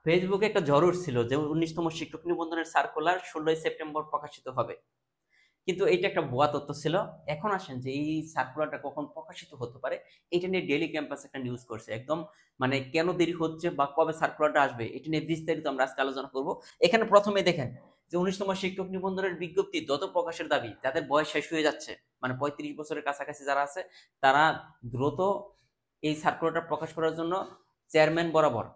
ফেসবুকে একটা ঝড় উঠছিল যে 19তম শিক্ষক নিবন্ধনের সার্কুলার 16ই সেপ্টেম্বর প্রকাশিত হবে, কিন্তু এটা একটা ভুয়া তথ্য ছিল। এখন আসেন যে এই সার্কুলারটা কখন প্রকাশিত হতে পারে, এটা নিয়ে ডেইলি ক্যাম্পাস একটা নিউজ করছে একদম, মানে কেন দেরি হচ্ছে বা কবে সার্কুলারটা আসবে এটা নিয়ে বিস্তারিত আমরা আজকে আলোচনা করব। এখানে প্রথমে দেখেন যে 19তম শিক্ষক নিবন্ধনের বিজ্ঞপ্তি দ্রুত প্রকাশের দাবি, যাদের বয়স শেষ হয়ে যাচ্ছে মানে 35 বছরের কাছাকাছি যারা আছে তারা দ্রুত এই সার্কুলারটা প্রকাশ করার জন্য চেয়ারম্যান বরাবর,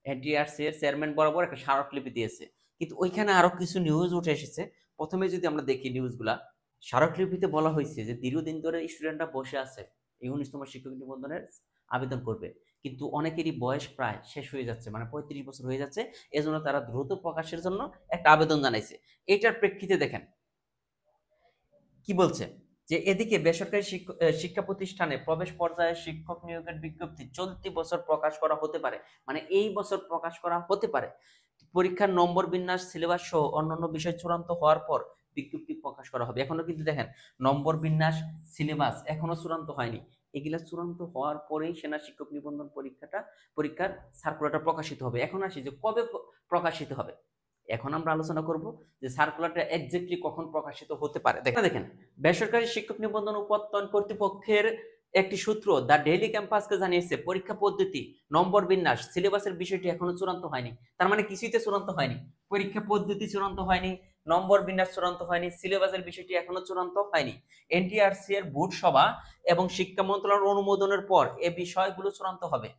এনটিআরসি এর চেয়ারম্যান বরাবর একটা স্মারকলিপি দিয়েছে। কিন্তু ওইখানে আরো কিছু নিউজ উঠে এসেছে। প্রথমে যদি আমরা দেখি নিউজগুলা, স্মারকলিপিতে বলা হয়েছে যে দীর্ঘদিন ধরে স্টুডেন্টরা বসে আছে এই 19তম শিক্ষক নিবন্ধনের আবেদন করবে, কিন্তু অনেকেরই বয়স প্রায় শেষ হয়ে যাচ্ছে, মানে 35 বছর হয়ে যাচ্ছে। এজন্য তারা দ্রুত প্রকাশের জন্য একটা আবেদন জানাইছে। এটার প্রেক্ষিতে দেখেন কি বলছে যে এদিকে বেসরকারি শিক্ষা প্রতিষ্ঠানে প্রবেশ পর্যায়ে শিক্ষক নিয়োগের বিজ্ঞপ্তি চলতি বছর প্রকাশ করা হতে পারে, মানে এই বছর প্রকাশ করা হতে পারে। পরীক্ষার নম্বর বিন্যাস, সিলেবাস সহ অন্যান্য বিষয় চূড়ান্ত হওয়ার পর বিজ্ঞপ্তি প্রকাশ করা হবে। এখনো কিন্তু দেখেন নম্বর বিন্যাস, সিলেবাস এখনো চূড়ান্ত হয়নি। এগুলা চূড়ান্ত হওয়ার পরেই সেনা শিক্ষক নিবন্ধন পরীক্ষার সার্কুলারটা প্রকাশিত হবে। এখন আসি যে কবে প্রকাশিত হবে। এখন আমরা আলোচনা করব যে সার্কুলারটা এক্স্যাক্টলি কখন প্রকাশিত হতে পারে। দেখেন বেসরকারি শিক্ষক নিবন্ধন উপত্যন কর্তৃপক্ষের একটি সূত্র দ্য ডেইলি ক্যাম্পাসকে জানিয়েছে পরীক্ষা পদ্ধতি, নম্বর বিন্যাস, সিলেবাসের বিষয়টি এখনো চূড়ান্ত হয়নি। তার মানে কিছুইতে চূড়ান্ত হয়নি, পরীক্ষা পদ্ধতি চূড়ান্ত হয়নি, নম্বর বিন্যাস চূড়ান্ত হয়নি, সিলেবাসের বিষয়টি এখনো চূড়ান্ত হয়নি। এনটিআরসি এর বোর্ড সভা এবং শিক্ষা মন্ত্রণালয়ের অনুমোদনের পর এ বিষয়গুলো চূড়ান্ত হবে।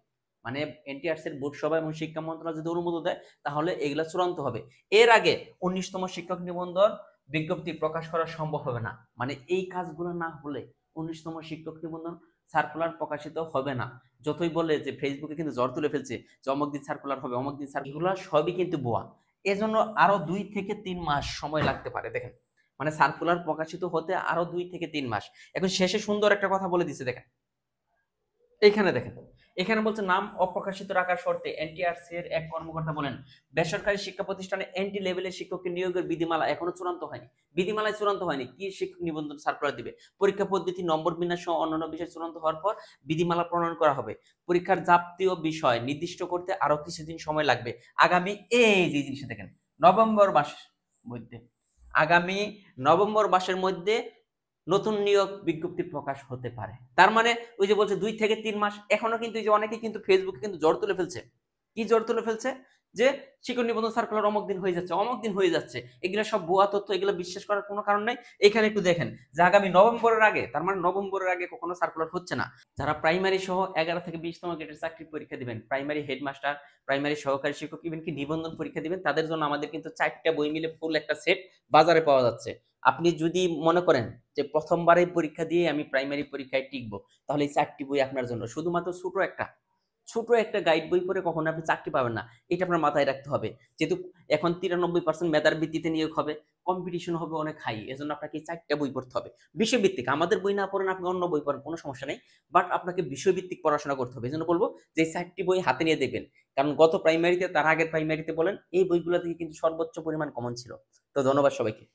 মানে এনটিআরসি এর বোর্ড সভা এবং শিক্ষা মন্ত্রণালয় যদি অনুমোদন দেয় তাহলে এগুলা চূড়ান্ত হবে। এর আগে 19তম শিক্ষক নিবন্ধন বিজ্ঞপ্তি প্রকাশ করা সম্ভব হবে না। মানে এই কাজগুলো না হলে 19তম শিক্ষক নিবন্ধন সার্কুলার প্রকাশিত হবে না। যতই বলে যে ফেসবুকে কিন্তু জ্বর তুলে ফেলছে যে অমুক দিন সার্কুলার হবে, অমুক দিন সার্কুলার, সবই কিন্তু ভুয়া। এজন্য আরো 2 থেকে 3 মাস সময় লাগতে পারে। দেখেন মানে সার্কুলার প্রকাশিত হতে আরো 2 থেকে 3 মাস। এখন শেষে সুন্দর একটা কথা বলে দিছে, দেখেন এখানে দেখেন, এখানে বলছে নাম অপ্রকাশিত রাখার শর্তে এনটিআরসি এর এক কর্মকর্তা বলেন বেসরকারি শিক্ষা প্রতিষ্ঠানে এনটি লেভেলের শিক্ষককে নিয়োগের বিধিমালা এখনো চূড়ান্ত হয়নি। বিধিমালায় চূড়ান্ত হয়নি, কি শিক্ষক নিবন্ধন সার্কুলার দিবে? পরীক্ষা পদ্ধতি, নম্বর বিন্যাস সহ অন্যান্য বিষয় চূড়ান্ত হওয়ার পর বিধিমালা প্রণয়ন করা হবে। পরীক্ষার যাবতীয় বিষয় নির্দিষ্ট করতে আরো কিছুদিন সময় লাগবে। আগামী এই যে জিনিসটা দেখেন নভেম্বর মাসের মধ্যে, আগামী নভেম্বর মাসের মধ্যে নতুন নিয়োগ বিজ্ঞপ্তি প্রকাশ হতে পারে। তার মানে ওই যে বলছে 2 থেকে 3 মাস। এখনো কিন্তু এই যে অনেকে কিন্তু ফেসবুকে কিন্তু জ্বর তুলে ফেলছে। কি জ্বর তুলে ফেলছে? যে শিক্ষক নিবন্ধন সার্কুলার অমুক দিন হয়ে যাচ্ছে, অমুক দিন হয়ে যাচ্ছে। এগুলো সব ভুয়া তথ্য, এগুলো বিশ্বাস করার কোনো কারণ নাই। এখানে একটু দেখেন যে আগামী নভেম্বরের আগে, তার মানে নভেম্বরের আগে কখনো সার্কুলার হচ্ছে না। যারা প্রাইমারি সহ 11 থেকে 20তম গ্রেডের চাকরির পরীক্ষা দিবেন, প্রাইমারি হেডমাস্টার, প্রাইমারি সহকারী শিক্ষক, ইভেন কি নিবন্ধন পরীক্ষা দিবেন, তাদের জন্য আমাদের কিন্তু 4টা বই মিলে ফুল একটা সেট বাজারে পাওয়া যাচ্ছে। আপনি যদি মনে করেন যে প্রথমবারেই পরীক্ষা দিয়ে আমি প্রাইমারি পরীক্ষায় টিকবো, তাহলে এই 4টি বই আপনার জন্য। শুধুমাত্র ছোট একটা গাইড বই পড়ে কখনো আপনি চাকরি পাবেন না, এটা আপনার মাথায় রাখতে হবে। যেহেতু এখন 93% মেধার ভিত্তিতে নিয়োগ হবে, কম্পিটিশন হবে অনেক হাই, এজন্য আপনাকে এই 4টা বই পড়তে হবে বিষয়ভিত্তিক। আমাদের বই না পড়েন, আপনি অন্য বই পড়েন, কোনো সমস্যা নেই, বাট আপনাকে বিষয়ভিত্তিক পড়াশোনা করতে হবে। এজন্য বলবো যে এই 4টি বই হাতে নিয়ে দেখবেন, কারণ গত প্রাইমারিতে, তার আগের প্রাইমারিতে বলেন, এই বইগুলো থেকে কিন্তু সর্বোচ্চ পরিমাণ কমন ছিল। তো ধন্যবাদ সবাইকে।